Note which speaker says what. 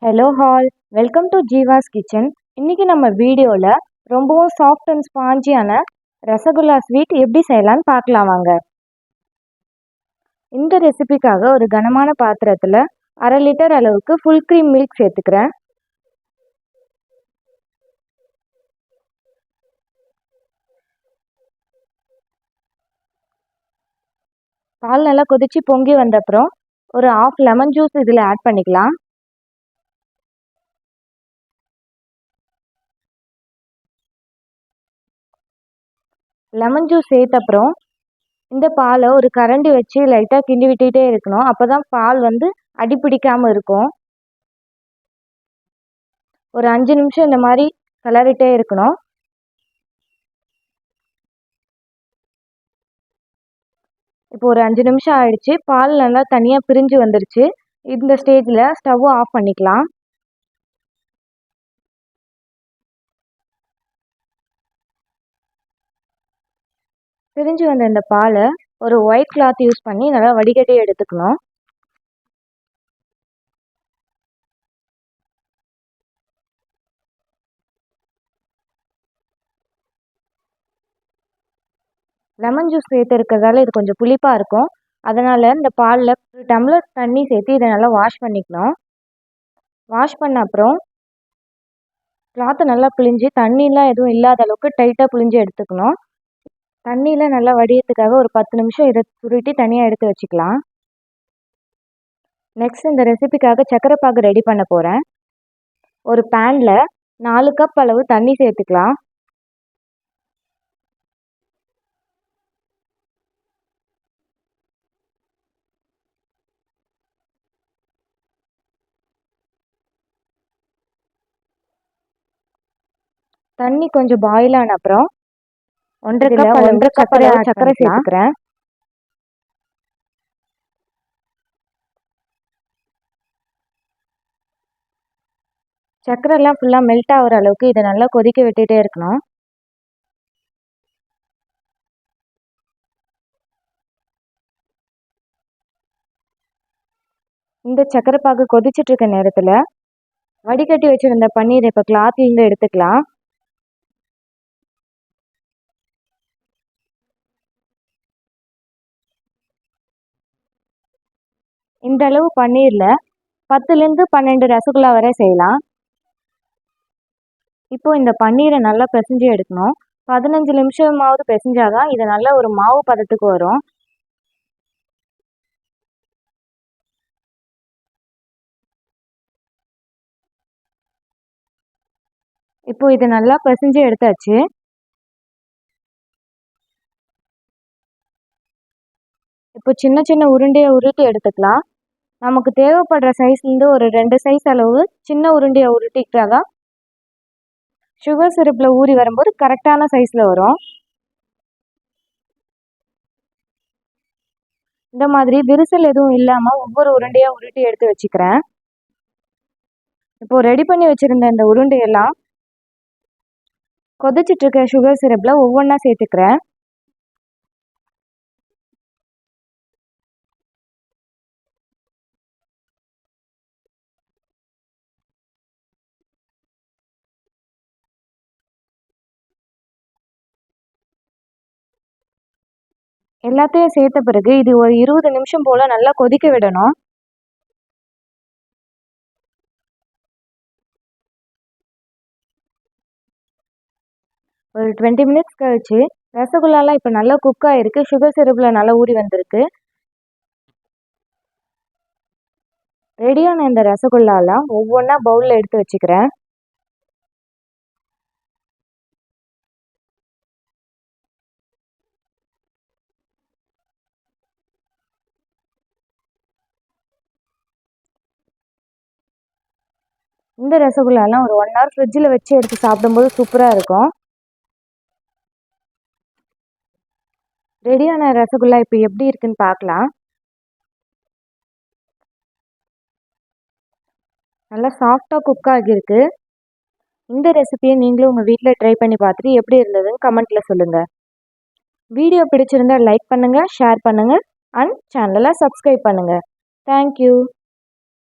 Speaker 1: Hello hall, welcome to Jeeva's kitchen. இன்றைக்கி நம்ம வீடியோவில் ரொம்பவும் சாஃப்ட் அண்ட் ஸ்பாஞ்சியான ரசகுல்லா ஸ்வீட் எப்படி செய்யலான்னு பார்க்கலாம் வாங்க. இந்த ரெசிபிக்காக ஒரு கனமான பாத்திரத்தில் 1/2 லிட்டர் அளவுக்கு ஃபுல் க்ரீம் மில்க் சேர்த்துக்கிறேன். பால் நல்லா கொதித்து பொங்கி வந்தப்புறம் ஒரு 1/2 லெமன் ஜூஸ் இதில் ஆட் பண்ணிக்கலாம். லெமன் ஜூஸ் சேர்த்த அப்புறம் இந்த பாலை ஒரு கரண்டி வச்சு லைட்டாக கிண்டி விட்டுகிட்டே இருக்கணும். அப்போ தான் பால் அடி பிடிக்காமல் இருக்கும். ஒரு 5 நிமிஷம் இந்த மாதிரி கிளறிட்டே இருக்கணும். இப்போ ஒரு 5 நிமிஷம் ஆயிடுச்சு. பால் நல்லா தனியாக பிரிஞ்சு வந்துருச்சு. இந்த ஸ்டேஜில் ஸ்டவ்வை ஆஃப் பண்ணிக்கலாம். பிரிஞ்சு வந்த இந்த பாலை ஒரு ஒயிட் கிளாத் யூஸ் பண்ணி நல்லா வடிகட்டி எடுத்துக்கணும். லெமன் ஜூஸ் சேர்த்து இருக்கிறதால இது கொஞ்சம் புளிப்பாக இருக்கும். அதனால் இந்த பாலில் ஒரு டம்ளர் தண்ணி சேர்த்து இதை நல்லா வாஷ் பண்ணிக்கணும். வாஷ் பண்ண அப்புறம் கிளாத்தை நல்லா பிழிஞ்சு தண்ணிலாம் எதுவும் இல்லாத அளவுக்கு டைட்டாக பிழிஞ்சு எடுத்துக்கணும். தண்ணியில் நல்லா வடியத்துக்காக ஒரு 10 நிமிஷம் இதை சுருட்டி தனியாக எடுத்து வச்சுக்கலாம். நெக்ஸ்ட் இந்த ரெசிபிக்காக சர்க்கரை பாகு ரெடி பண்ண போகிறேன். ஒரு பேனில் 4 கப் அளவு தண்ணி சேர்த்துக்கலாம். தண்ணி கொஞ்சம் பாயில் ஆன அப்புறம் 1.5 கப் அளவு சர்க்கரை சேர்த்துக்கிறேன். சர்க்கரைலாம் ஃபுல்லாக மெல்ட் ஆகிற அளவுக்கு இதை நல்லா கொதிக்க விட்டுட்டே இருக்கணும். இந்த சர்க்கரை பாகு கொதிச்சுட்டு இருக்க நேரத்தில் வடிகட்டி வச்சுருந்த பன்னீர் இப்போ கிளாத்லேருந்து எடுத்துக்கலாம். இந்த அளவு பன்னீரில் 10லேருந்து 12 ரசகுல்லா வரை செய்யலாம். இப்போது இந்த பன்னீரை நல்லா பிசைஞ்சு எடுக்கணும். 15 நிமிஷமாவது பிசைஞ்சாதான் இது நல்ல ஒரு மாவு பதத்துக்கு வரும். இப்போ இது நல்லா பிசைஞ்சு எடுத்தாச்சு. இப்போ சின்ன சின்ன உருண்டையை உருட்டி எடுத்துக்கலாம். நமக்கு தேவைப்படுற சைஸ்லேருந்து ஒரு 2 சைஸ் அளவு சின்ன உருண்டையை உருட்டிக்கிட்டாதான் சுகர் சிரப்பில் ஊறி வரும்போது கரெக்டான சைஸில் வரும். இந்த மாதிரி விரிசல் எதுவும் இல்லாமல் ஒவ்வொரு உருண்டையாக உருட்டி எடுத்து வச்சுக்கிறேன். இப்போது ரெடி பண்ணி வச்சுருந்த இந்த உருண்டையெல்லாம் கொதிச்சிட்டு இருக்க சுகர் சிரப்பில் ஒவ்வொன்றா சேர்த்துக்கிறேன். எல்லாத்தையும் சேர்த்த பிறகு இது ஒரு 20 நிமிஷம் போல் நல்லா கொதிக்க விடணும். ஒரு 20 மினிட்ஸ் கழிச்சு ரசகுல்லாலாம் இப்போ நல்லா குக் ஆகிருக்கு. சுகர் சிரப்பில் நல்லா ஊறி வந்திருக்கு. ரெடியான இந்த ரசகுல்லாலாம் ஒவ்வொன்றா பவுலில் எடுத்து வச்சுக்கிறேன். இந்த ரசகுல்லாலாம் ஒரு 1 ஹவர் ஃப்ரிட்ஜில் வச்சு எடுத்து சாப்பிடும்போது சூப்பராக இருக்கும். ரெடியான ரசகுல்லா இப்போ எப்படி இருக்குன்னு பார்க்கலாம். நல்லா சாஃப்டாக குக் ஆகியிருக்கு. இந்த ரெசிபியை நீங்களும் உங்கள் வீட்டில் ட்ரை பண்ணி பார்த்துட்டு எப்படி இருந்ததுன்னு கமெண்ட்டில் சொல்லுங்கள். வீடியோ பிடிச்சிருந்தா லைக் பண்ணுங்கள், ஷேர் பண்ணுங்கள் அண்ட் சேனலை சப்ஸ்கிரைப் பண்ணுங்கள். தேங்க்யூ.